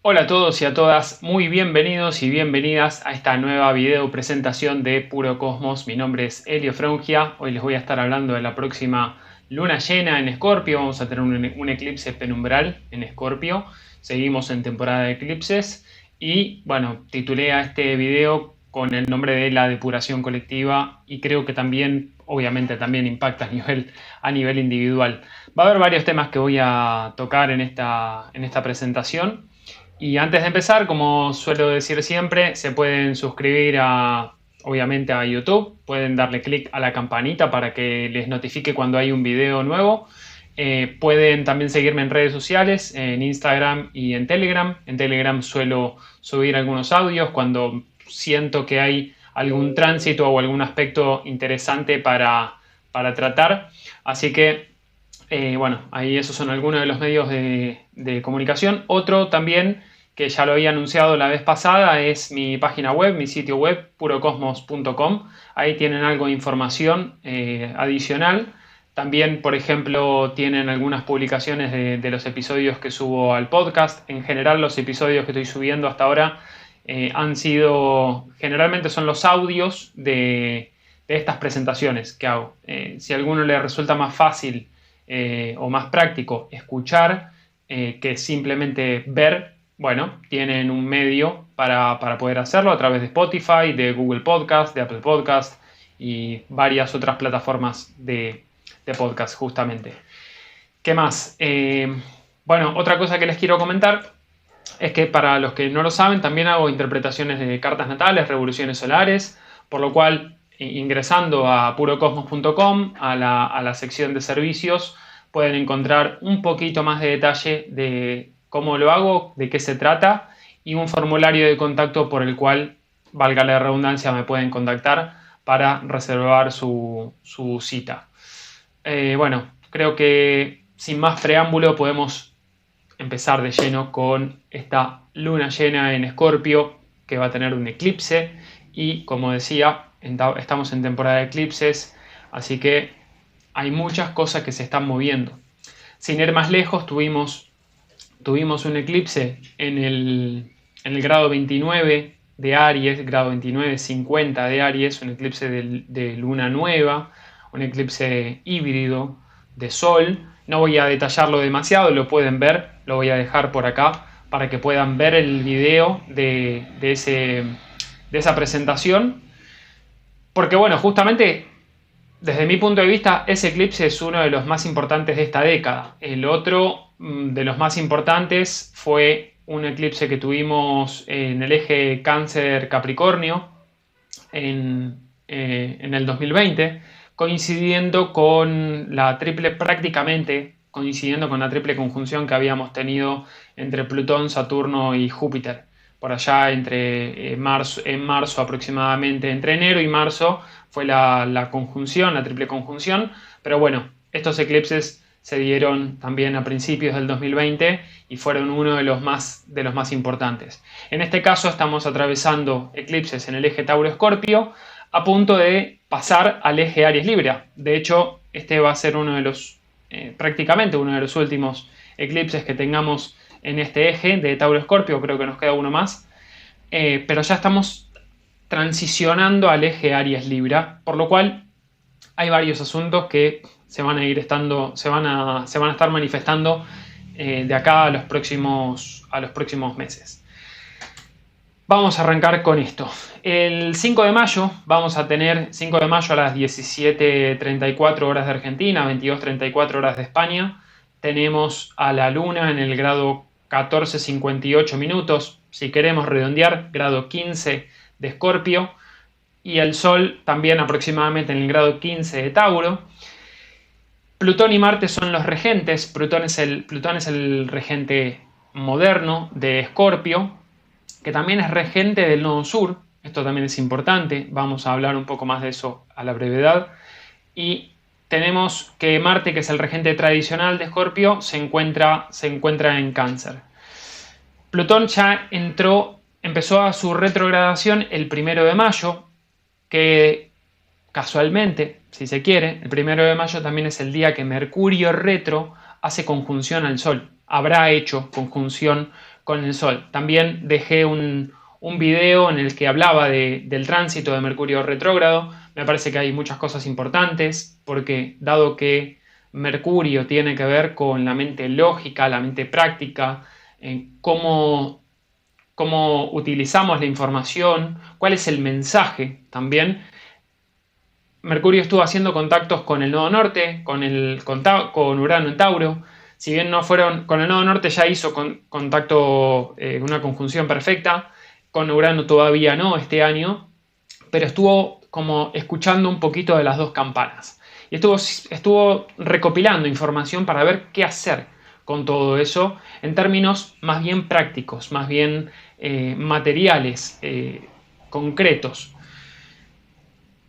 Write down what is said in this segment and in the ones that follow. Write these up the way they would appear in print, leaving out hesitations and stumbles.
Hola a todos y a todas, muy bienvenidos y bienvenidas a esta nueva video presentación de Puro Cosmos. Mi nombre es Elio Frungia. Hoy les voy a estar hablando de la próxima luna llena en Escorpio. Vamos a tener un eclipse penumbral en Escorpio. Seguimos en temporada de eclipses y bueno, titulé a este video con el nombre de la depuración colectiva y creo que también, obviamente también impacta a nivel individual. Va a haber varios temas que voy a tocar en esta presentación. Y antes de empezar, como suelo decir siempre, se pueden suscribir obviamente a YouTube, pueden darle clic a la campanita para que les notifique cuando hay un video nuevo. Pueden también seguirme en redes sociales, en Instagram y en Telegram. En Telegram suelo subir algunos audios cuando siento que hay algún tránsito o algún aspecto interesante para tratar. Así que bueno, ahí esos son algunos de los medios de comunicación. Otro también, que ya lo había anunciado la vez pasada, es mi página web, mi sitio web, purocosmos.com. Ahí tienen algo de información adicional. También, por ejemplo, tienen algunas publicaciones de los episodios que subo al podcast. En general, los episodios que estoy subiendo hasta ahora generalmente son los audios de estas presentaciones que hago. Si a alguno le resulta más fácil o más práctico escuchar que simplemente ver, bueno, tienen un medio para poder hacerlo a través de Spotify, de Google Podcast, de Apple Podcast y varias otras plataformas de podcast justamente. ¿Qué más? Bueno, otra cosa que les quiero comentar es que para los que no lo saben, también hago interpretaciones de cartas natales, revoluciones solares, por lo cual ingresando a purocosmos.com, a la sección de servicios, pueden encontrar un poquito más de detalle de cómo lo hago, de qué se trata y un formulario de contacto por el cual, valga la redundancia, me pueden contactar para reservar su cita. Bueno, creo que sin más preámbulo podemos empezar de lleno con esta luna llena en Escorpio que va a tener un eclipse y, como decía, estamos en temporada de eclipses, así que hay muchas cosas que se están moviendo. Sin ir más lejos, tuvimos un eclipse en el grado 29 de Aries, grado 29-50 de Aries, un eclipse de luna nueva, un eclipse híbrido de Sol. No voy a detallarlo demasiado, lo pueden ver, lo voy a dejar por acá para que puedan ver el video de esa presentación. Porque bueno, justamente desde mi punto de vista, ese eclipse es uno de los más importantes de esta década. El otro de los más importantes fue un eclipse que tuvimos en el eje Cáncer-Capricornio en el 2020, prácticamente coincidiendo con la triple conjunción que habíamos tenido entre Plutón, Saturno y Júpiter. Por allá en marzo aproximadamente, entre enero y marzo fue la conjunción, la triple conjunción, pero bueno, estos eclipses se dieron también a principios del 2020 y fueron uno de los más importantes. En este caso estamos atravesando eclipses en el eje Tauro-Escorpio a punto de pasar al eje Aries-Libra. De hecho, este va a ser prácticamente uno de los últimos eclipses que tengamos en este eje de Tauro-Escorpio, creo que nos queda uno más, pero ya estamos transicionando al eje Aries-Libra, por lo cual hay varios asuntos que se van a estar manifestando de acá a los próximos meses. Vamos a arrancar con esto. El 5 de mayo vamos a tener 5 de mayo a las 17:34 horas de Argentina, 22:34 horas de España. Tenemos a la luna en el grado 14:58 minutos, si queremos redondear, grado 15 de Escorpio, y el Sol también aproximadamente en el grado 15 de Tauro. Plutón y Marte son los regentes. Plutón es el regente moderno de Escorpio, que también es regente del nodo sur. Esto también es importante, vamos a hablar un poco más de eso a la brevedad. Y tenemos que Marte, que es el regente tradicional de Escorpio, se encuentra en Cáncer. Plutón ya empezó a su retrogradación el 1 de mayo, que casualmente, si se quiere, el 1 de mayo también es el día que Mercurio retro hace conjunción al Sol. Habrá hecho conjunción con el Sol. También dejé un video en el que hablaba del tránsito de Mercurio retrógrado. Me parece que hay muchas cosas importantes, porque dado que Mercurio tiene que ver con la mente lógica, la mente práctica, en cómo utilizamos la información, cuál es el mensaje también. Mercurio estuvo haciendo contactos con el nodo norte, con Urano en Tauro. Si bien no fueron, con el nodo norte ya hizo contacto, una conjunción perfecta, con Urano todavía no este año, pero estuvo como escuchando un poquito de las dos campanas. Y estuvo recopilando información para ver qué hacer con todo eso en términos más bien prácticos, más bien materiales, concretos.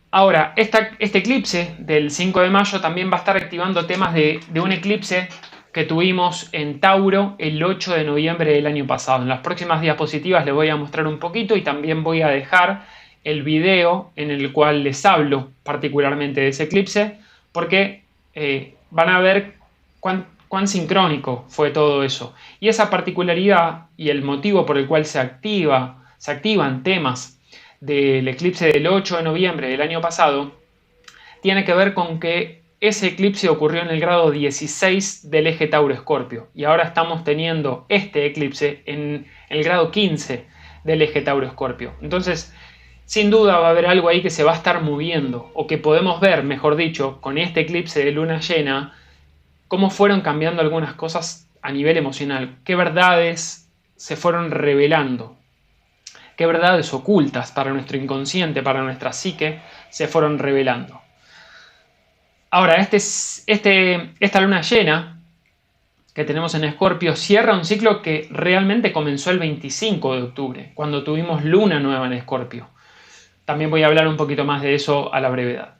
Ahora, este eclipse del 5 de mayo también va a estar activando temas de un eclipse que tuvimos en Tauro el 8 de noviembre del año pasado. En las próximas diapositivas les voy a mostrar un poquito y también voy a dejar el video en el cual les hablo particularmente de ese eclipse, porque van a ver cuán sincrónico fue todo eso. Y esa particularidad y el motivo por el cual se activan temas del eclipse del 8 de noviembre del año pasado, tiene que ver con que ese eclipse ocurrió en el grado 16 del eje Tauro-Escorpio y ahora estamos teniendo este eclipse en el grado 15 del eje Tauro-Escorpio. Entonces, sin duda va a haber algo ahí que se va a estar moviendo, o que podemos ver, mejor dicho, con este eclipse de luna llena, cómo fueron cambiando algunas cosas a nivel emocional, qué verdades se fueron revelando, qué verdades ocultas para nuestro inconsciente, para nuestra psique, se fueron revelando. Ahora, esta luna llena que tenemos en Escorpio cierra un ciclo que realmente comenzó el 25 de octubre, cuando tuvimos luna nueva en Escorpio. También voy a hablar un poquito más de eso a la brevedad.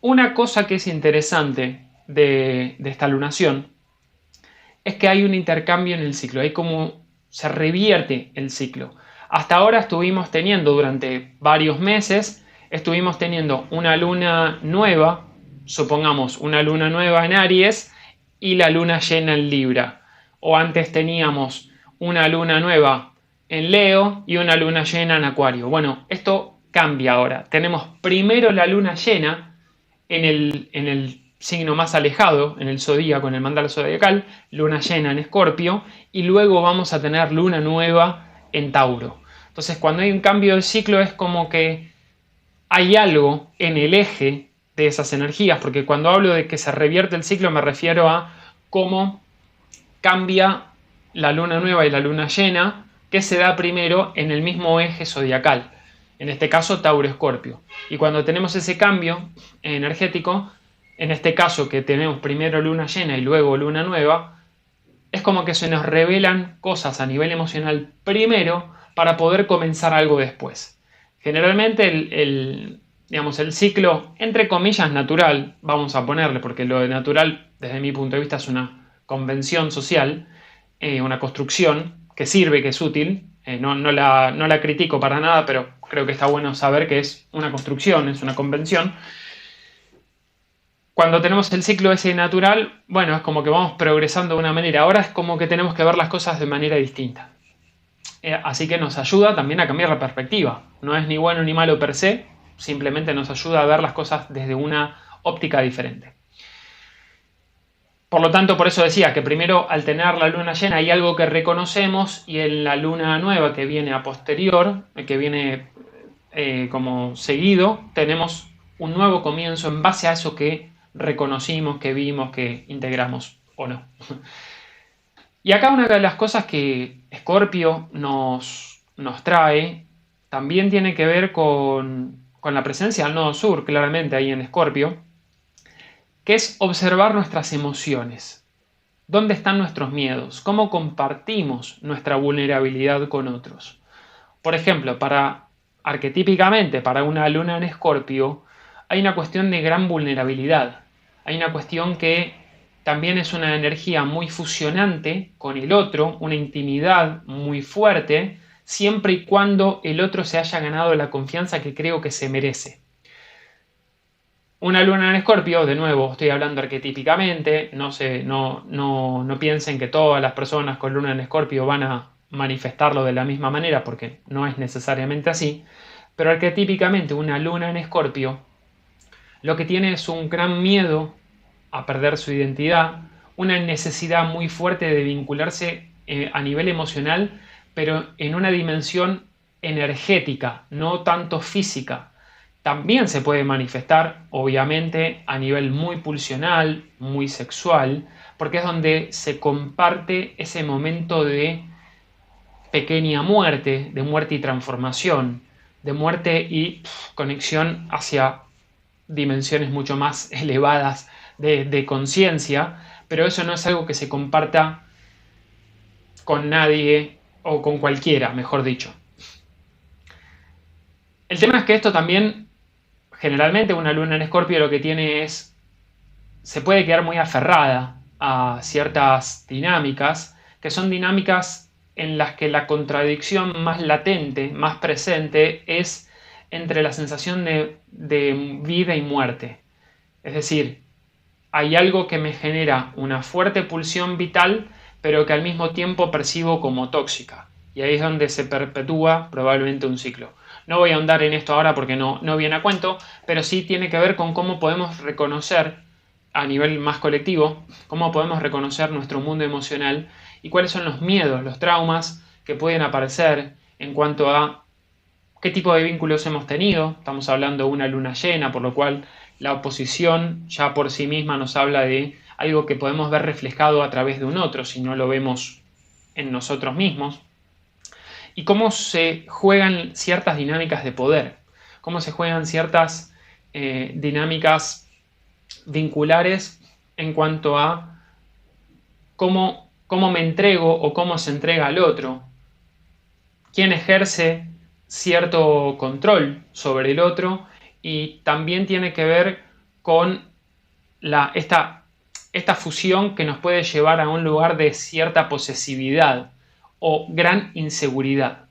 Una cosa que es interesante de esta lunación es que hay un intercambio en el ciclo, hay como se revierte el ciclo. Hasta ahora estuvimos teniendo, durante varios meses, estuvimos teniendo una luna nueva, supongamos una luna nueva en Aries y la luna llena en Libra. O antes teníamos una luna nueva en Leo y una luna llena en Acuario. Bueno, esto cambia ahora. Tenemos primero la luna llena en el signo más alejado, en el zodíaco, en el mandala zodiacal, luna llena en Escorpio, y luego vamos a tener luna nueva en Tauro. Entonces, cuando hay un cambio de ciclo es como que hay algo en el eje de esas energías, porque cuando hablo de que se revierte el ciclo me refiero a cómo cambia la luna nueva y la luna llena, que se da primero en el mismo eje zodiacal, en este caso Tauro-Escorpio. Y cuando tenemos ese cambio energético, en este caso que tenemos primero luna llena y luego luna nueva, es como que se nos revelan cosas a nivel emocional primero para poder comenzar algo después. Generalmente el ciclo, entre comillas, natural, vamos a ponerle, porque lo de natural, desde mi punto de vista, es una convención social, una construcción que sirve, que es útil. No la critico para nada, pero creo que está bueno saber que es una construcción, es una convención. Cuando tenemos el ciclo ese natural, bueno, es como que vamos progresando de una manera. Ahora es como que tenemos que ver las cosas de manera distinta. Así que nos ayuda también a cambiar la perspectiva. No es ni bueno ni malo per se, simplemente nos ayuda a ver las cosas desde una óptica diferente. Por lo tanto, por eso decía que primero, al tener la luna llena, hay algo que reconocemos, y en la luna nueva que viene a posterior, que viene como seguido, tenemos un nuevo comienzo en base a eso que reconocimos, que vimos, que integramos o no. Y acá una de las cosas que Escorpio nos trae también tiene que ver con la presencia del nodo sur, claramente ahí en Escorpio, que es observar nuestras emociones. ¿Dónde están nuestros miedos? ¿Cómo compartimos nuestra vulnerabilidad con otros? Por ejemplo, arquetípicamente, para una luna en Escorpio, hay una cuestión de gran vulnerabilidad. Hay una cuestión que también es una energía muy fusionante con el otro, una intimidad muy fuerte, siempre y cuando el otro se haya ganado la confianza que creo que se merece. Una luna en Escorpio, de nuevo, estoy hablando arquetípicamente, no piensen que todas las personas con luna en Escorpio van a manifestarlo de la misma manera, porque no es necesariamente así, pero arquetípicamente una luna en Escorpio lo que tiene es un gran miedo a perder su identidad, una necesidad muy fuerte de vincularse a nivel emocional, pero en una dimensión energética, no tanto física. También se puede manifestar, obviamente, a nivel muy pulsional, muy sexual, porque es donde se comparte ese momento de pequeña muerte, de muerte y transformación, de muerte y conexión hacia dimensiones mucho más elevadas de conciencia, pero eso no es algo que se comparta con nadie o con cualquiera, mejor dicho. El tema es que esto también, generalmente una luna en Escorpio lo que tiene es, se puede quedar muy aferrada a ciertas dinámicas, que son dinámicas en las que la contradicción más latente, más presente, es entre la sensación de vida y muerte. Es decir, hay algo que me genera una fuerte pulsión vital, pero que al mismo tiempo percibo como tóxica. Y ahí es donde se perpetúa probablemente un ciclo. No voy a ahondar en esto ahora porque no viene a cuento, pero sí tiene que ver con cómo podemos reconocer a nivel más colectivo, cómo podemos reconocer nuestro mundo emocional y cuáles son los miedos, los traumas que pueden aparecer en cuanto a qué tipo de vínculos hemos tenido. Estamos hablando de una luna llena, por lo cual la oposición ya por sí misma nos habla de algo que podemos ver reflejado a través de un otro, si no lo vemos en nosotros mismos. Y cómo se juegan ciertas dinámicas de poder, cómo se juegan ciertas dinámicas vinculares en cuanto a cómo me entrego o cómo se entrega al otro, quién ejerce cierto control sobre el otro, y también tiene que ver con esta fusión que nos puede llevar a un lugar de cierta posesividad o gran inseguridad.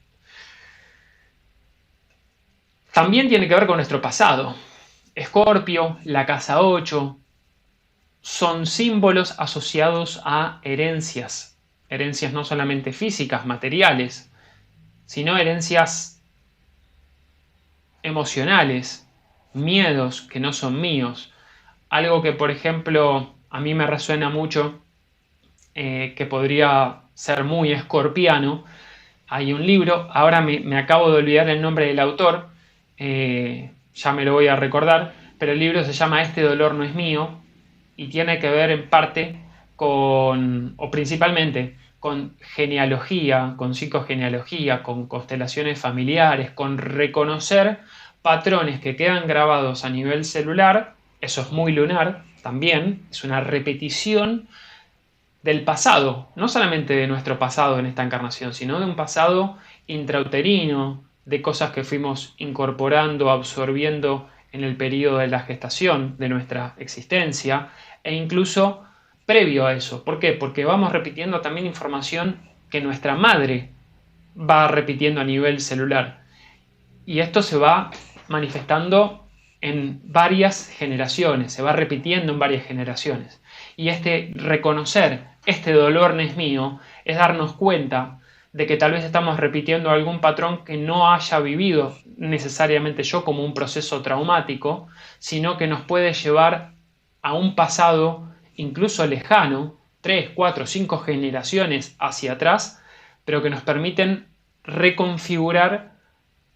También tiene que ver con nuestro pasado. Escorpio, la casa 8, son símbolos asociados a herencias. Herencias no solamente físicas, materiales, sino herencias emocionales, miedos que no son míos. Algo que, por ejemplo, a mí me resuena mucho, que podría ser muy escorpiano. Hay un libro, ahora me acabo de olvidar el nombre del autor, ya me lo voy a recordar, pero el libro se llama Este dolor no es mío, y tiene que ver en parte con, o principalmente, con genealogía, con psicogenealogía, con constelaciones familiares, con reconocer patrones que quedan grabados a nivel celular. Eso es muy lunar también, es una repetición del pasado, no solamente de nuestro pasado en esta encarnación, sino de un pasado intrauterino, de cosas que fuimos incorporando, absorbiendo en el periodo de la gestación de nuestra existencia, e incluso previo a eso. ¿Por qué? Porque vamos repitiendo también información que nuestra madre va repitiendo a nivel celular. Y esto se va manifestando en varias generaciones, se va repitiendo en varias generaciones. Y reconocer este dolor no es mío, es darnos cuenta de que tal vez estamos repitiendo algún patrón que no haya vivido necesariamente yo como un proceso traumático, sino que nos puede llevar a un pasado incluso lejano, 3, 4, 5 generaciones hacia atrás, pero que nos permiten reconfigurar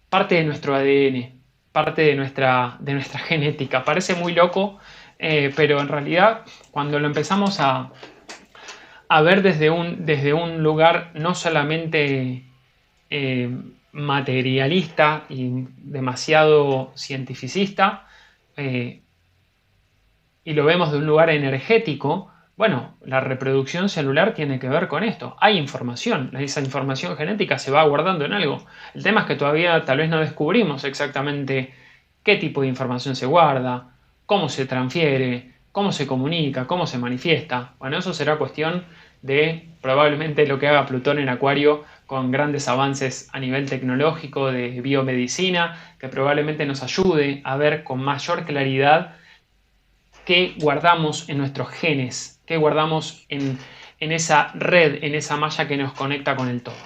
parte de nuestro ADN, parte de nuestra genética. Parece muy loco, pero en realidad cuando lo empezamos a ver desde un lugar no solamente materialista y demasiado cientificista, y lo vemos de un lugar energético, bueno, la reproducción celular tiene que ver con esto. Hay información, esa información genética se va guardando en algo. El tema es que todavía tal vez no descubrimos exactamente qué tipo de información se guarda, cómo se transfiere, cómo se comunica, cómo se manifiesta. Bueno, eso será cuestión de probablemente lo que haga Plutón en Acuario con grandes avances a nivel tecnológico, de biomedicina, que probablemente nos ayude a ver con mayor claridad qué guardamos en nuestros genes, qué guardamos en esa red, en esa malla que nos conecta con el todo.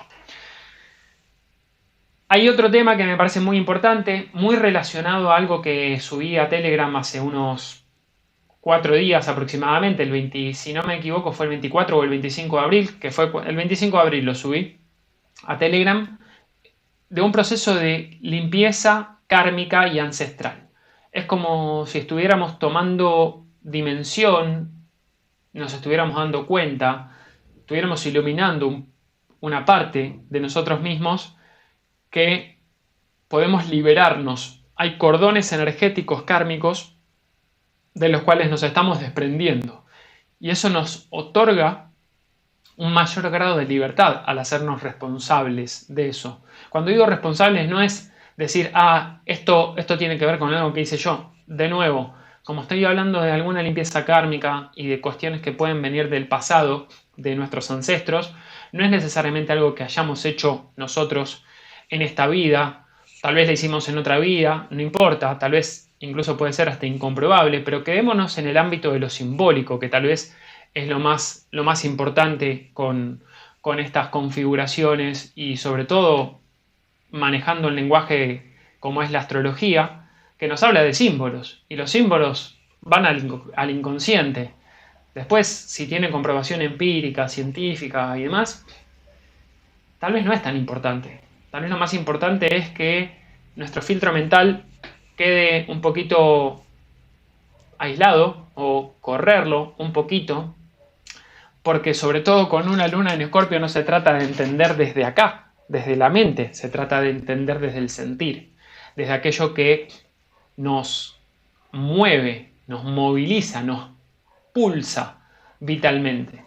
Hay otro tema que me parece muy importante, muy relacionado a algo que subí a Telegram hace unos 4 días aproximadamente, si no me equivoco fue el 24 o el 25 de abril, que fue el 25 de abril lo subí a Telegram, de un proceso de limpieza kármica y ancestral. Es como si estuviéramos tomando dimensión, nos estuviéramos dando cuenta, estuviéramos iluminando una parte de nosotros mismos que podemos liberarnos. Hay cordones energéticos kármicos de los cuales nos estamos desprendiendo. Y eso nos otorga un mayor grado de libertad al hacernos responsables de eso. Cuando digo responsables no es decir, esto tiene que ver con algo que hice yo. De nuevo, como estoy hablando de alguna limpieza kármica y de cuestiones que pueden venir del pasado, de nuestros ancestros, no es necesariamente algo que hayamos hecho nosotros en esta vida. Tal vez la hicimos en otra vida, no importa, tal vez incluso puede ser hasta incomprobable, pero quedémonos en el ámbito de lo simbólico, que tal vez es lo más importante con estas configuraciones y sobre todo manejando el lenguaje como es la astrología, que nos habla de símbolos, y los símbolos van al inconsciente. Después, si tiene comprobación empírica, científica y demás, tal vez no es tan importante. Tal vez lo más importante es que nuestro filtro mental quede un poquito aislado o correrlo un poquito, porque sobre todo con una luna en Escorpio no se trata de entender desde acá, desde la mente, se trata de entender desde el sentir, desde aquello que nos mueve, nos moviliza, nos pulsa vitalmente.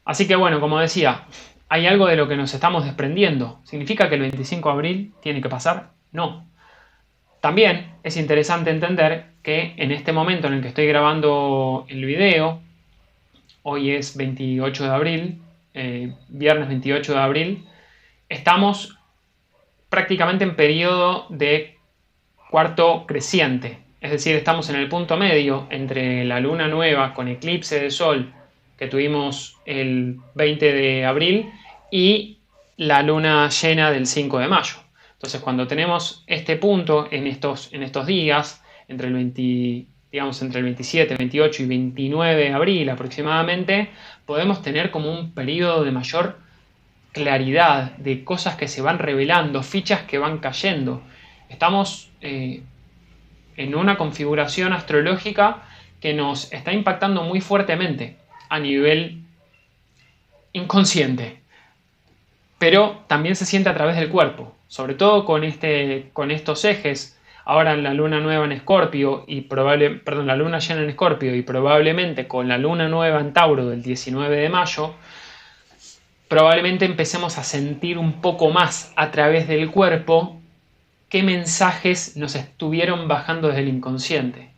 Así que bueno, como decía, ¿hay algo de lo que nos estamos desprendiendo? ¿Significa que el 25 de abril tiene que pasar? No. También es interesante entender que en este momento en el que estoy grabando el video, hoy es 28 de abril, viernes 28 de abril, estamos prácticamente en periodo de cuarto creciente. Es decir, estamos en el punto medio entre la luna nueva con eclipse de sol que tuvimos el 20 de abril y la luna llena del 5 de mayo. Entonces, cuando tenemos este punto en estos días, entre el 27, 28 y 29 de abril aproximadamente, podemos tener como un periodo de mayor claridad, de cosas que se van revelando, fichas que van cayendo. Estamos en una configuración astrológica que nos está impactando muy fuertemente a nivel inconsciente, pero también se siente a través del cuerpo, sobre todo con estos ejes. Ahora la luna nueva en Escorpio la luna llena en Escorpio y probablemente con la luna nueva en Tauro del 19 de mayo, probablemente empecemos a sentir un poco más a través del cuerpo qué mensajes nos estuvieron bajando desde el inconsciente.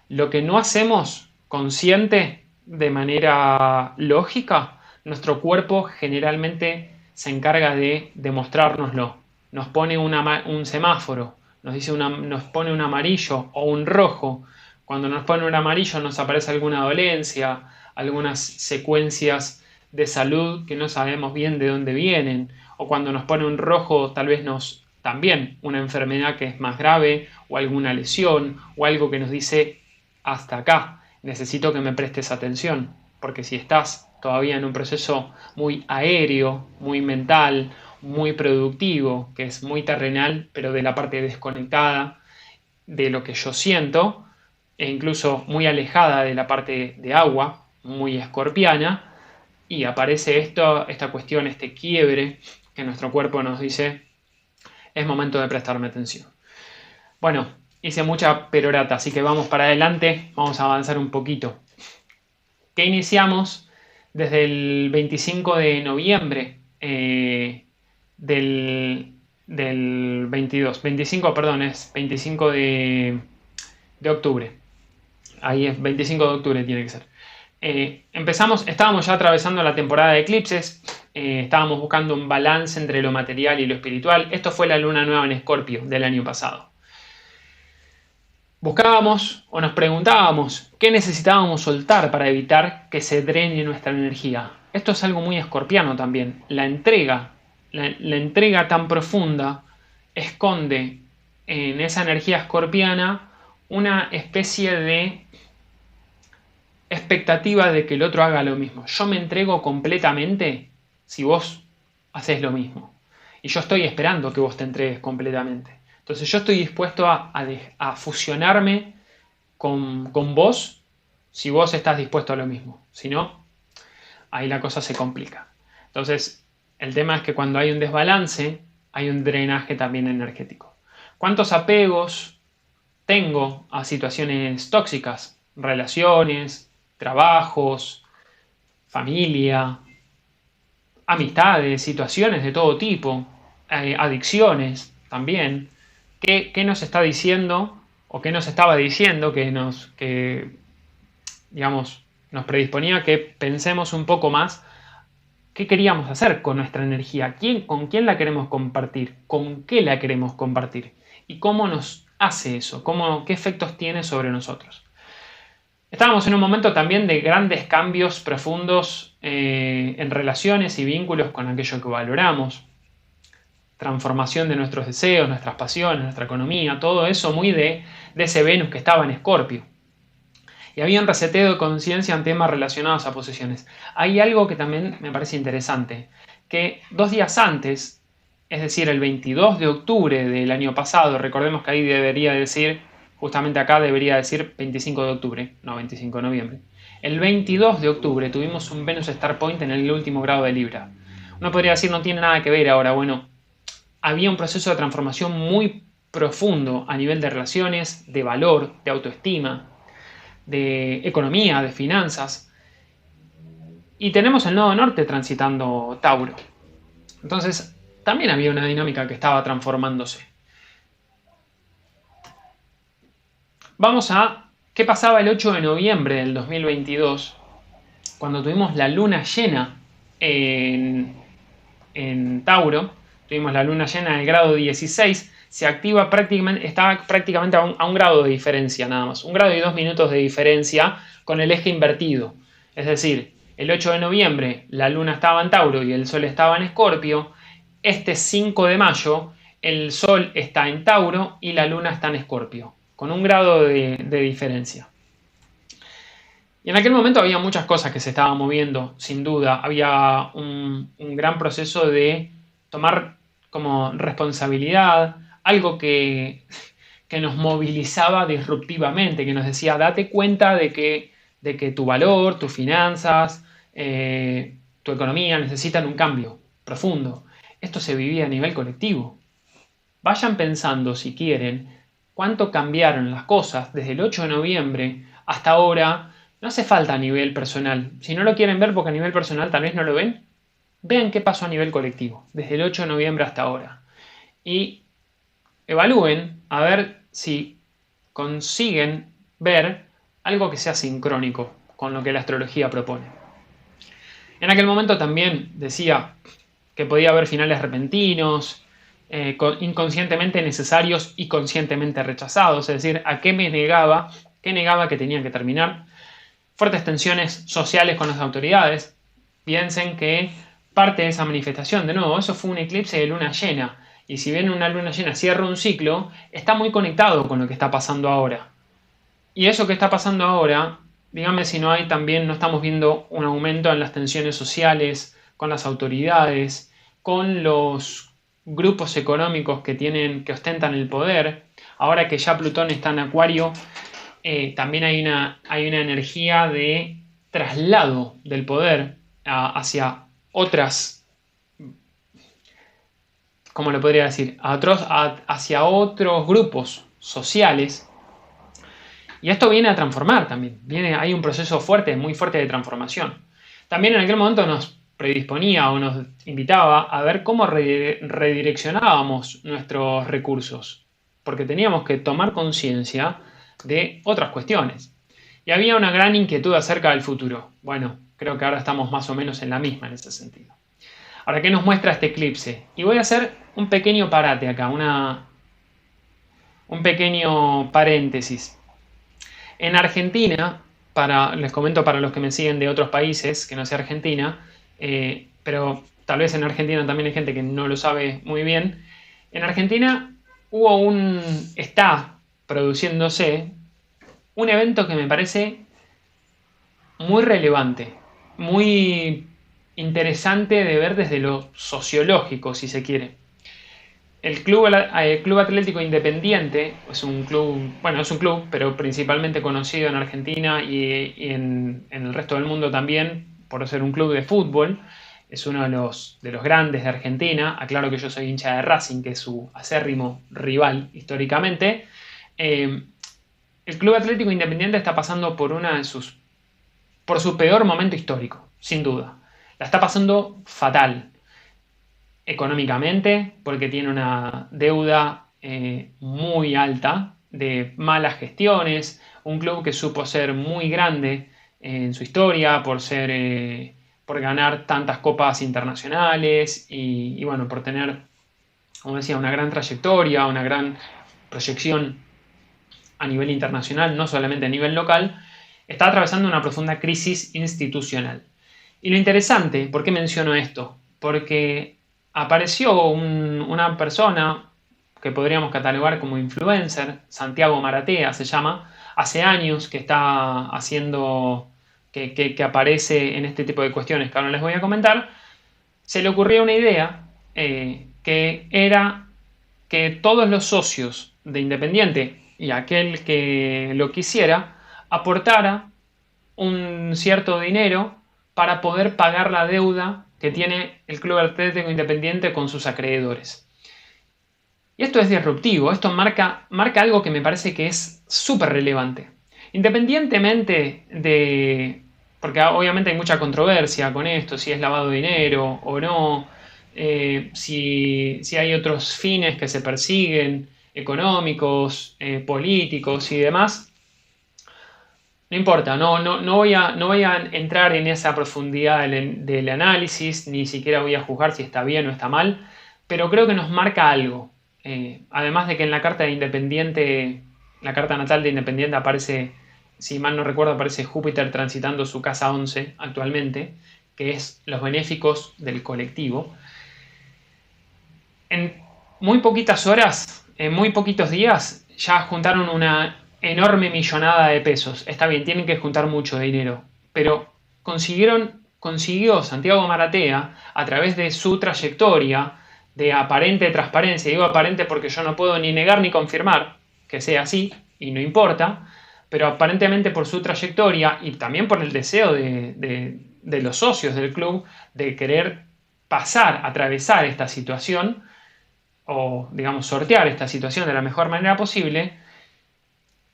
Lo que no hacemos consciente de manera lógica, nuestro cuerpo generalmente se encarga de demostrárnoslo. Nos pone un semáforo, nos pone un amarillo o un rojo. Cuando nos pone un amarillo nos aparece alguna dolencia, algunas secuencias de salud que no sabemos bien de dónde vienen. O cuando nos pone un rojo tal vez también una enfermedad que es más grave o alguna lesión o algo que nos dice hasta acá, necesito que me prestes atención, porque si estás todavía en un proceso muy aéreo, muy mental, muy productivo, que es muy terrenal, pero de la parte desconectada de lo que yo siento, e incluso muy alejada de la parte de agua, muy escorpiana, y aparece esta cuestión, este quiebre que nuestro cuerpo nos dice, es momento de prestarme atención. Bueno, hice mucha perorata, así que vamos para adelante, vamos a avanzar un poquito. ¿Qué iniciamos? Desde el 25 de noviembre del 22, 25, perdón, es 25 de octubre. Ahí es 25 de octubre tiene que ser. Estábamos ya atravesando la temporada de eclipses, estábamos buscando un balance entre lo material y lo espiritual. Esto fue la luna nueva en Escorpio del año pasado. buscábamos o nos preguntábamos qué necesitábamos soltar para evitar que se drene nuestra energía. Esto es algo muy escorpiano también. La entrega tan profunda esconde en esa energía escorpiana una especie de expectativa de que el otro haga lo mismo. Yo me entrego completamente si vos haces lo mismo. Y yo estoy esperando que vos te entregues completamente. Entonces yo estoy dispuesto a fusionarme con vos si vos estás dispuesto a lo mismo. Si no, ahí la cosa se complica. Entonces, el tema es que cuando hay un desbalance, hay un drenaje también energético. ¿Cuántos apegos tengo a situaciones tóxicas? Relaciones, trabajos, familia, amistades, situaciones de todo tipo, adicciones también. ¿Qué nos está diciendo o qué nos estaba diciendo digamos, nos predisponía a que pensemos un poco más qué queríamos hacer con nuestra energía? ¿Con quién la queremos compartir? ¿Con qué la queremos compartir? ¿Y cómo nos hace eso? ¿Qué efectos tiene sobre nosotros? Estábamos en un momento también de grandes cambios profundos en relaciones y vínculos con aquello que valoramos. Transformación de nuestros deseos, nuestras pasiones, nuestra economía, todo eso muy de ese Venus que estaba en Escorpio. Y había un reseteo de conciencia en temas relacionados a posesiones. Hay algo que también me parece interesante, que 2 días antes, es decir, el 22 de octubre del año pasado, recordemos que ahí debería decir, justamente acá debería decir 25 de octubre, no 25 de noviembre. El 22 de octubre tuvimos un Venus Star Point en el último grado de Libra. Uno podría decir no tiene nada que ver ahora, bueno, había un proceso de transformación muy profundo a nivel de relaciones, de valor, de autoestima, de economía, de finanzas. Y tenemos el nodo norte transitando Tauro. Entonces, también había una dinámica que estaba transformándose. Vamos a qué pasaba el 8 de noviembre del 2022, cuando tuvimos la luna llena en Tauro. Tuvimos la luna llena en el grado 16, se activa prácticamente, está prácticamente a un grado de diferencia nada más, 1 grado y 2 minutos de diferencia con el eje invertido. Es decir, el 8 de noviembre la luna estaba en Tauro y el sol estaba en Escorpio. Este 5 de mayo el sol está en Tauro y la luna está en Escorpio, con 1 grado de diferencia. Y en aquel momento había muchas cosas que se estaban moviendo, sin duda. Había un gran proceso de tomar como responsabilidad, algo que nos movilizaba disruptivamente, que nos decía, date cuenta de que tu valor, tus finanzas, tu economía necesitan un cambio profundo. Esto se vivía a nivel colectivo. Vayan pensando, si quieren, cuánto cambiaron las cosas desde el 8 de noviembre hasta ahora. No hace falta a nivel personal. Si no lo quieren ver porque a nivel personal tal vez no lo ven, vean qué pasó a nivel colectivo, desde el 8 de noviembre hasta ahora. Y evalúen a ver si consiguen ver algo que sea sincrónico con lo que la astrología propone. En aquel momento también decía que podía haber finales repentinos, inconscientemente necesarios y conscientemente rechazados, es decir, a qué negaba que tenían que terminar. Fuertes tensiones sociales con las autoridades. Piensen que parte de esa manifestación, de nuevo, eso fue un eclipse de luna llena, y si bien una luna llena cierra un ciclo, está muy conectado con lo que está pasando ahora. Y eso que está pasando ahora, díganme si no estamos viendo un aumento en las tensiones sociales, con las autoridades, con los grupos económicos que ostentan el poder. Ahora que ya Plutón está en Acuario, también hay una energía de traslado del poder hacia otras, ¿cómo lo podría decir? Hacia otros grupos sociales. Y esto viene a transformar también. Hay un proceso muy fuerte de transformación. También en aquel momento nos predisponía o nos invitaba a ver cómo redireccionábamos nuestros recursos. Porque teníamos que tomar conciencia de otras cuestiones. Y había una gran inquietud acerca del futuro. Bueno, creo que ahora estamos más o menos en la misma en ese sentido. Ahora, ¿qué nos muestra este eclipse? Y voy a hacer un pequeño parate acá, una un pequeño paréntesis. En Argentina, les comento para los que me siguen de otros países, que no sea Argentina, pero tal vez en Argentina también hay gente que no lo sabe muy bien. En Argentina está produciéndose un evento que me parece muy relevante, muy interesante de ver desde lo sociológico, si se quiere. El Club Atlético Independiente es un club, bueno, es un club, pero principalmente conocido en Argentina y en el resto del mundo también por ser un club de fútbol. Es uno de los grandes de Argentina. Aclaro que yo soy hincha de Racing, que es su acérrimo rival históricamente. El Club Atlético Independiente está pasando por su peor momento histórico, sin duda. La está pasando fatal económicamente, porque tiene una deuda muy alta de malas gestiones, un club que supo ser muy grande en su historia por ganar tantas copas internacionales y bueno, por tener, como decía, una gran trayectoria, una gran proyección a nivel internacional, no solamente a nivel local, está atravesando una profunda crisis institucional. Y lo interesante, ¿por qué menciono esto? Porque apareció una persona que podríamos catalogar como influencer, Santiago Maratea se llama, hace años que está haciendo, que aparece en este tipo de cuestiones que ahora les voy a comentar. Se le ocurrió una idea que era que todos los socios de Independiente y aquel que lo quisiera aportara un cierto dinero para poder pagar la deuda que tiene el Club Atlético Independiente con sus acreedores. Y esto es disruptivo, esto marca algo que me parece que es súper relevante. Independientemente de... porque obviamente hay mucha controversia con esto, si es lavado de dinero o no, si hay otros fines que se persiguen, económicos, políticos y demás. No importa, no voy a entrar en esa profundidad del análisis, ni siquiera voy a juzgar si está bien o está mal, pero creo que nos marca algo. Además de que en la carta de Independiente, la carta natal de Independiente aparece, si mal no recuerdo, aparece Júpiter transitando su casa 11 actualmente, que es los benéficos del colectivo. En muy poquitas horas, en muy poquitos días, ya juntaron una enorme millonada de pesos. Está bien, tienen que juntar mucho dinero, pero consiguió Santiago Maratea, a través de su trayectoria de aparente transparencia, digo aparente porque yo no puedo ni negar ni confirmar que sea así, y no importa, pero aparentemente por su trayectoria y también por el deseo de los socios del club de querer atravesar esta situación, o digamos sortear esta situación de la mejor manera posible,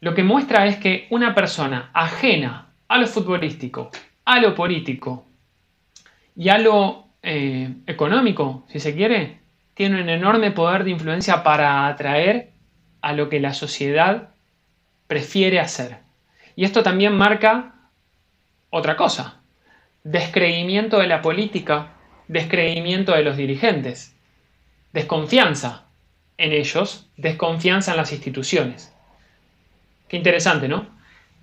lo que muestra es que una persona ajena a lo futbolístico, a lo político y a lo económico, si se quiere, tiene un enorme poder de influencia para atraer a lo que la sociedad prefiere hacer. Y esto también marca otra cosa: descreimiento de la política, descreimiento de los dirigentes, desconfianza en ellos, desconfianza en las instituciones. Qué interesante, ¿no?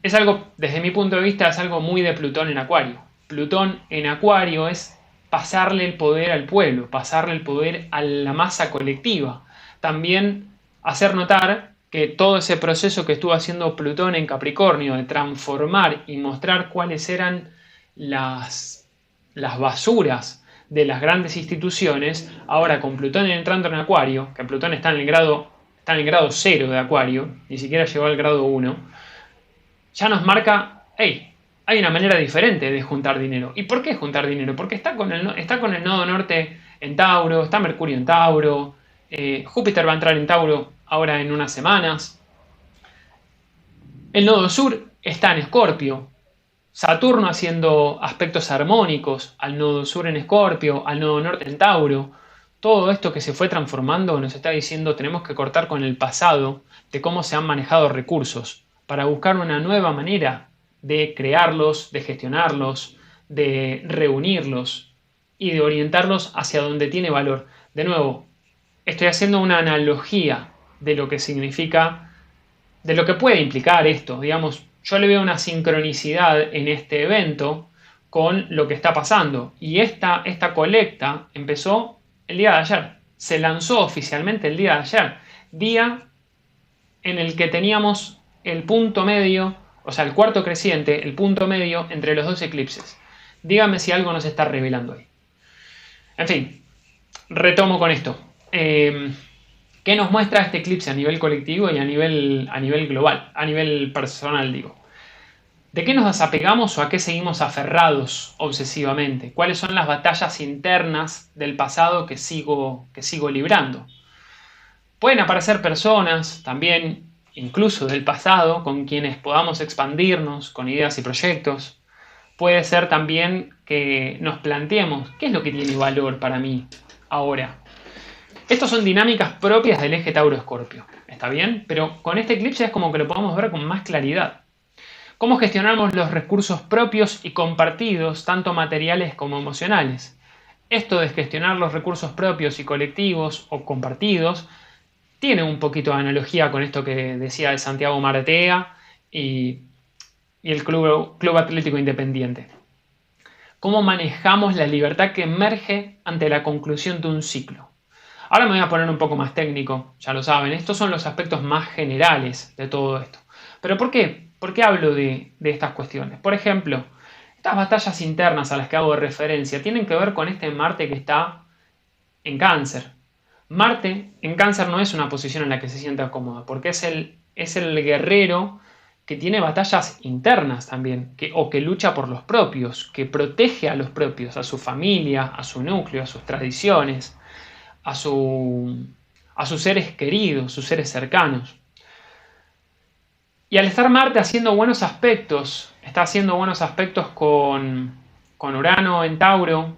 Es algo, desde mi punto de vista, es algo muy de Plutón en Acuario. Plutón en Acuario es pasarle el poder al pueblo, pasarle el poder a la masa colectiva. También hacer notar que todo ese proceso que estuvo haciendo Plutón en Capricornio de transformar y mostrar cuáles eran las basuras de las grandes instituciones, ahora con Plutón entrando en Acuario, que Plutón está en el grado 0 de Acuario, ni siquiera llegó al grado 1, ya nos marca, hey, hay una manera diferente de juntar dinero. ¿Y por qué juntar dinero? Porque está con el nodo norte en Tauro, está Mercurio en Tauro, Júpiter va a entrar en Tauro ahora en unas semanas, el nodo sur está en Escorpio, Saturno haciendo aspectos armónicos al nodo sur en Escorpio, al nodo norte en Tauro. Todo esto que se fue transformando nos está diciendo tenemos que cortar con el pasado de cómo se han manejado recursos para buscar una nueva manera de crearlos, de gestionarlos, de reunirlos y de orientarlos hacia donde tiene valor. De nuevo, estoy haciendo una analogía de lo que significa, de lo que puede implicar esto. Digamos, yo le veo una sincronicidad en este evento con lo que está pasando. Y esta colecta empezó el día de ayer. Se lanzó oficialmente el día de ayer. Día en el que teníamos el punto medio, o sea, el cuarto creciente, el punto medio entre los dos eclipses. Dígame si algo nos está revelando ahí. En fin, retomo con esto. ¿Qué nos muestra este eclipse a nivel colectivo y a nivel global, a nivel personal, digo? ¿De qué nos desapegamos o a qué seguimos aferrados obsesivamente? ¿Cuáles son las batallas internas del pasado que sigo librando? Pueden aparecer personas también, incluso del pasado, con quienes podamos expandirnos con ideas y proyectos. Puede ser también que nos planteemos qué es lo que tiene valor para mí ahora. Estas son dinámicas propias del eje Tauro-Escorpio, ¿está bien? Pero con este eclipse es como que lo podemos ver con más claridad. ¿Cómo gestionamos los recursos propios y compartidos, tanto materiales como emocionales? Esto de gestionar los recursos propios y colectivos o compartidos tiene un poquito de analogía con esto que decía de Santiago Maratea y el Club Atlético Independiente. ¿Cómo manejamos la libertad que emerge ante la conclusión de un ciclo? Ahora me voy a poner un poco más técnico, ya lo saben, estos son los aspectos más generales de todo esto. ¿Pero por qué? ¿Por qué hablo de estas cuestiones? Por ejemplo, estas batallas internas a las que hago referencia tienen que ver con este Marte que está en Cáncer. Marte en Cáncer no es una posición en la que se sienta cómoda, porque es el guerrero que tiene batallas internas también, o que lucha por los propios, que protege a los propios, a su familia, a su núcleo, a sus tradiciones, a sus seres queridos, sus seres cercanos. Y al estar Marte haciendo buenos aspectos, está haciendo buenos aspectos con Urano en Tauro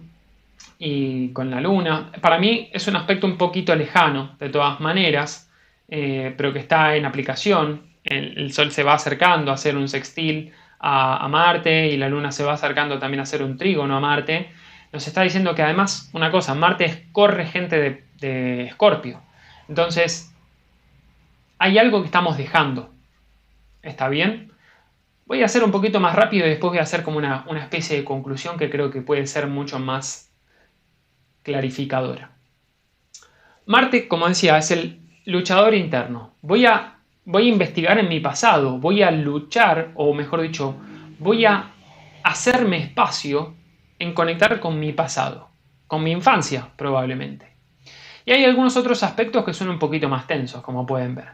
y con la Luna. Para mí es un aspecto un poquito lejano, de todas maneras, pero que está en aplicación. El Sol se va acercando a hacer un sextil a Marte y la Luna se va acercando también a hacer un trígono a Marte. Nos está diciendo que además, una cosa, Marte es corregente de Escorpio. Entonces, hay algo que estamos dejando. ¿Está bien? Voy a hacer un poquito más rápido y después voy a hacer como una especie de conclusión que creo que puede ser mucho más clarificadora. Marte, como decía, es el luchador interno. Voy a investigar en mi pasado, voy a luchar, o mejor dicho, voy a hacerme espacio en conectar con mi pasado, con mi infancia probablemente. Y hay algunos otros aspectos que son un poquito más tensos, como pueden ver.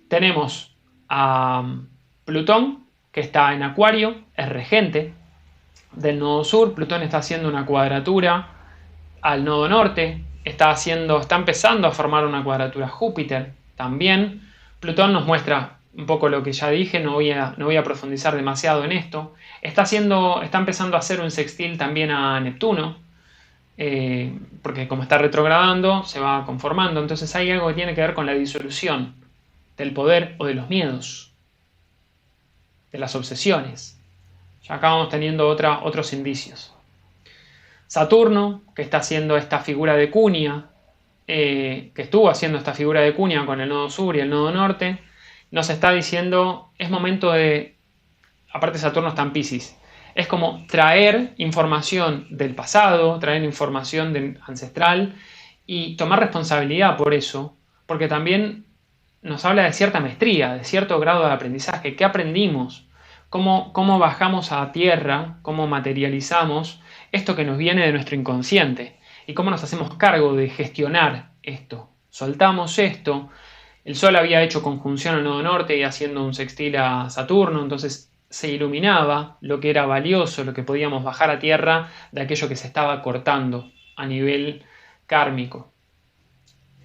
Tenemos a Plutón, que está en Acuario, es regente del nodo sur. Plutón está haciendo una cuadratura al nodo norte, está empezando a formar una cuadratura a Júpiter también. Plutón nos muestra un poco lo que ya dije, no voy a profundizar demasiado en esto. Está empezando a hacer un sextil también a Neptuno, porque como está retrogradando, se va conformando. Entonces hay algo que tiene que ver con la disolución del poder o de los miedos, de las obsesiones. Ya acá vamos teniendo otros indicios. Saturno, que está haciendo esta figura de cuña, que estuvo haciendo esta figura de cuña con el nodo sur y el nodo norte, nos está diciendo, es momento de, aparte Saturno está en Piscis, es como traer información del pasado, traer información ancestral y tomar responsabilidad por eso, porque también nos habla de cierta maestría, de cierto grado de aprendizaje. ¿Qué aprendimos? ¿Cómo bajamos a tierra? ¿Cómo materializamos esto que nos viene de nuestro inconsciente? ¿Y cómo nos hacemos cargo de gestionar esto? Soltamos esto. El Sol había hecho conjunción al nodo norte y haciendo un sextil a Saturno, entonces se iluminaba lo que era valioso, lo que podíamos bajar a tierra de aquello que se estaba cortando a nivel kármico.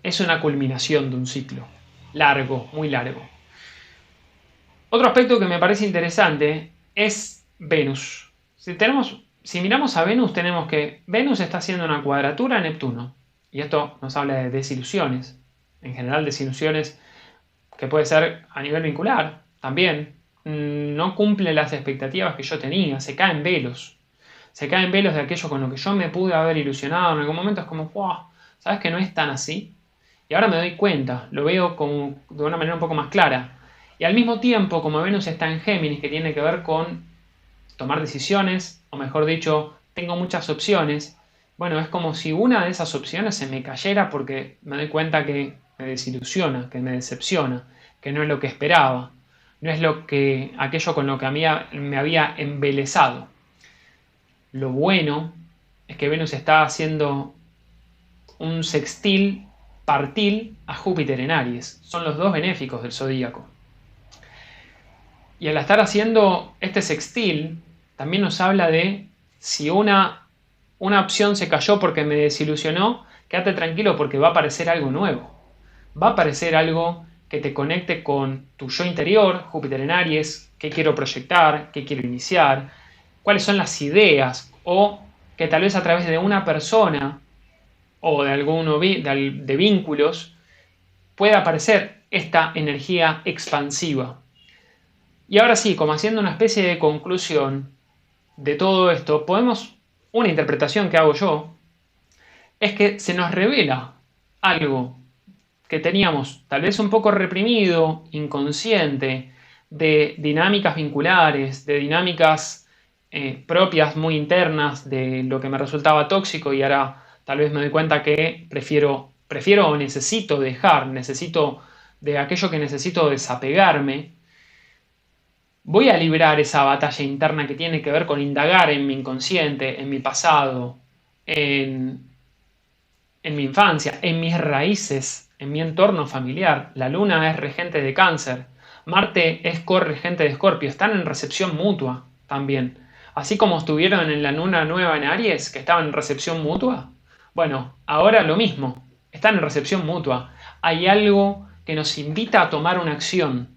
Es una culminación de un ciclo largo, muy largo. Otro aspecto que me parece interesante es Venus. Si miramos a Venus, tenemos que Venus está haciendo una cuadratura a Neptuno. Y esto nos habla de desilusiones. En general, desilusiones que puede ser a nivel vincular también. No cumple las expectativas que yo tenía. Se caen velos. Se caen velos de aquello con lo que yo me pude haber ilusionado en algún momento. Es como, wow, ¿sabes que no es tan así? Y ahora me doy cuenta, lo veo como de una manera un poco más clara. Y al mismo tiempo, como Venus está en Géminis, que tiene que ver con tomar decisiones, o mejor dicho, tengo muchas opciones, bueno, es como si una de esas opciones se me cayera porque me doy cuenta que me desilusiona, que me decepciona, que no es lo que esperaba, no es aquello con lo que me había embelesado. Lo bueno es que Venus está haciendo un sextil partil a Júpiter en Aries. Son los dos benéficos del zodíaco. Y al estar haciendo este sextil, también nos habla de si una opción se cayó porque me desilusionó, quédate tranquilo porque va a aparecer algo nuevo. Va a aparecer algo que te conecte con tu yo interior, Júpiter en Aries, qué quiero proyectar, qué quiero iniciar, cuáles son las ideas, o que tal vez a través de una persona o de alguno de vínculos pueda aparecer esta energía expansiva. Y ahora sí, como haciendo una especie de conclusión de todo esto, una interpretación que hago yo, es que se nos revela algo que teníamos tal vez un poco reprimido, inconsciente, de dinámicas vinculares, de dinámicas propias muy internas de lo que me resultaba tóxico y ahora tal vez me doy cuenta que prefiero o necesito de aquello que necesito desapegarme. Voy a librar esa batalla interna que tiene que ver con indagar en mi inconsciente, en mi pasado, en, en mi infancia, en mis raíces, en mi entorno familiar. La luna es regente de Cáncer, Marte es corregente de Escorpio, están en recepción mutua también. Así como estuvieron en la luna nueva en Aries, que estaban en recepción mutua. Bueno, ahora lo mismo, están en recepción mutua. Hay algo que nos invita a tomar una acción.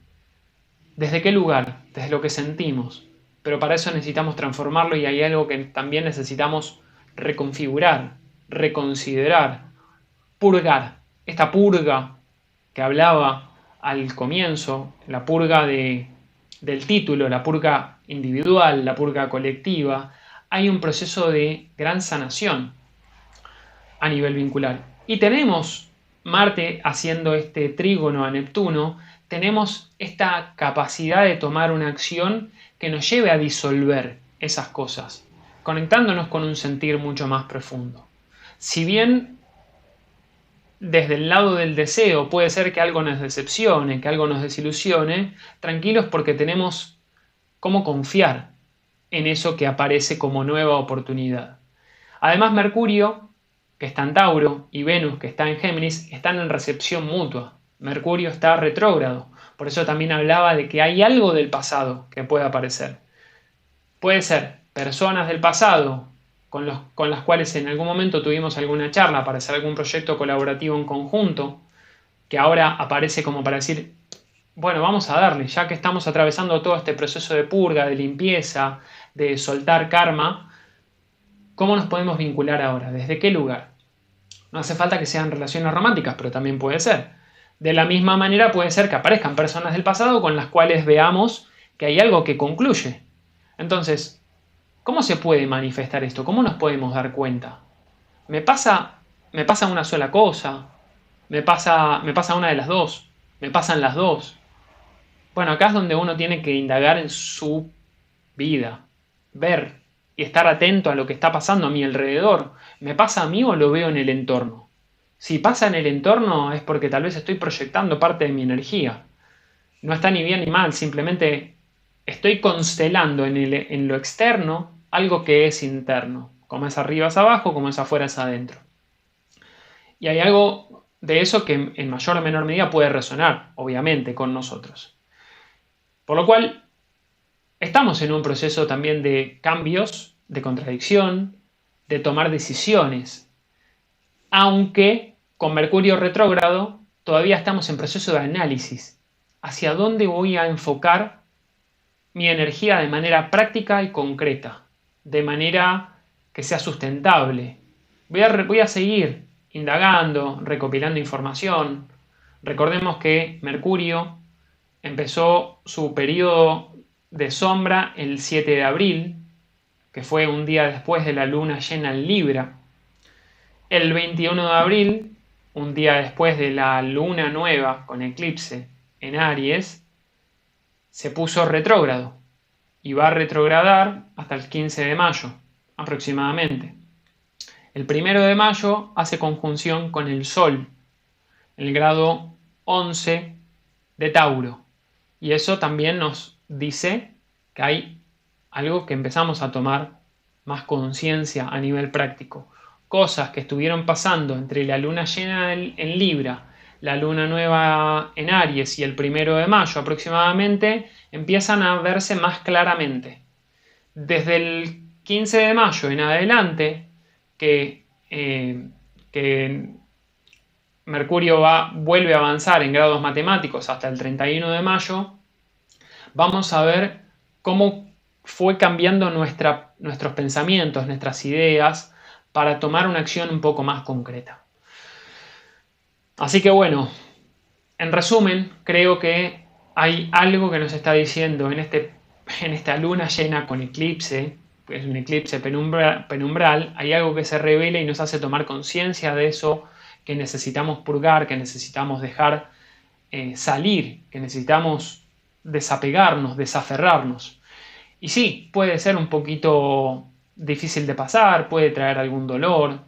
¿Desde qué lugar? Desde lo que sentimos. Pero para eso necesitamos transformarlo y hay algo que también necesitamos reconfigurar, reconsiderar, purgar. Esta purga que hablaba al comienzo, la purga del título, la purga individual, la purga colectiva, hay un proceso de gran sanación a nivel vincular. Y tenemos Marte haciendo este trígono a Neptuno, tenemos esta capacidad de tomar una acción que nos lleve a disolver esas cosas, conectándonos con un sentir mucho más profundo. Si bien desde el lado del deseo puede ser que algo nos decepcione, que algo nos desilusione, tranquilos porque tenemos cómo confiar en eso que aparece como nueva oportunidad. Además, Mercurio, que está en Tauro, y Venus, que está en Géminis, están en recepción mutua. Mercurio está retrógrado. Por eso también hablaba de que hay algo del pasado que puede aparecer. Puede ser personas del pasado con las cuales en algún momento tuvimos alguna charla para hacer algún proyecto colaborativo en conjunto, que ahora aparece como para decir, bueno, vamos a darle, ya que estamos atravesando todo este proceso de purga, de limpieza, de soltar karma, ¿cómo nos podemos vincular ahora? ¿Desde qué lugar? No hace falta que sean relaciones románticas, pero también puede ser. De la misma manera puede ser que aparezcan personas del pasado con las cuales veamos que hay algo que concluye. Entonces, ¿cómo se puede manifestar esto? ¿Cómo nos podemos dar cuenta? ¿Me pasa una sola cosa? ¿Me pasa una de las dos? ¿Me pasan las dos? Bueno, acá es donde uno tiene que indagar en su vida, ver y estar atento a lo que está pasando a mi alrededor. ¿Me pasa a mí o lo veo en el entorno? Si pasa en el entorno es porque tal vez estoy proyectando parte de mi energía. No está ni bien ni mal, simplemente estoy constelando en lo externo algo que es interno. Como es arriba es abajo, como es afuera es adentro. Y hay algo de eso que en mayor o menor medida puede resonar, obviamente, con nosotros. Por lo cual, estamos en un proceso también de cambios, de contradicción, de tomar decisiones. Aunque con Mercurio retrógrado todavía estamos en proceso de análisis. ¿Hacia dónde voy a enfocar mi energía de manera práctica y concreta? De manera que sea sustentable. Voy a seguir indagando, recopilando información. Recordemos que Mercurio empezó su periodo de sombra el 7 de abril, que fue un día después de la luna llena en Libra. El 21 de abril un día después de la luna nueva con eclipse en Aries, se puso retrógrado y va a retrogradar hasta el 15 de mayo aproximadamente. El 1 de mayo hace conjunción con el Sol, en el grado 11 de Tauro. Y eso también nos dice que hay algo que empezamos a tomar más conciencia a nivel práctico. Cosas que estuvieron pasando entre la luna llena en Libra, la luna nueva en Aries y el 1 de mayo aproximadamente, empiezan a verse más claramente. Desde el 15 de mayo en adelante, que Mercurio vuelve a avanzar en grados matemáticos hasta el 31 de mayo, vamos a ver cómo fue cambiando nuestros pensamientos, nuestras ideas, para tomar una acción un poco más concreta. Así que bueno, en resumen, creo que hay algo que nos está diciendo en esta luna llena con eclipse, que es un eclipse penumbral, hay algo que se revela y nos hace tomar conciencia de eso que necesitamos purgar, que necesitamos dejar salir, que necesitamos desapegarnos, desaferrarnos. Y sí, puede ser un poquito difícil de pasar, puede traer algún dolor,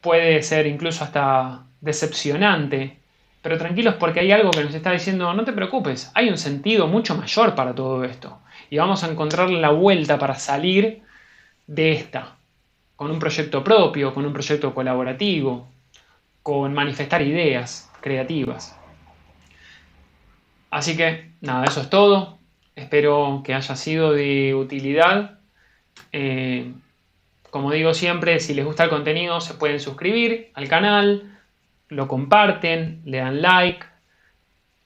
puede ser incluso hasta decepcionante, pero tranquilos porque hay algo que nos está diciendo, no te preocupes, hay un sentido mucho mayor para todo esto y vamos a encontrar la vuelta para salir de esta, con un proyecto propio, con un proyecto colaborativo, con manifestar ideas creativas. Así que nada, eso es todo. Espero que haya sido de utilidad. Como digo siempre, si les gusta el contenido se pueden suscribir al canal, lo comparten, le dan like.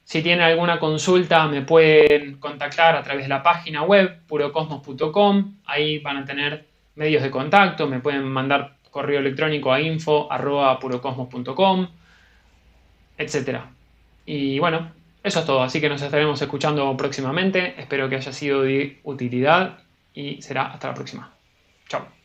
Si tienen alguna consulta me pueden contactar a través de la página web purocosmos.com. Ahí van a tener medios de contacto, me pueden mandar correo electrónico a info@purocosmos.com, etc. Y bueno, eso es todo, así que nos estaremos escuchando próximamente. Espero que haya sido de utilidad y será hasta la próxima. Chao.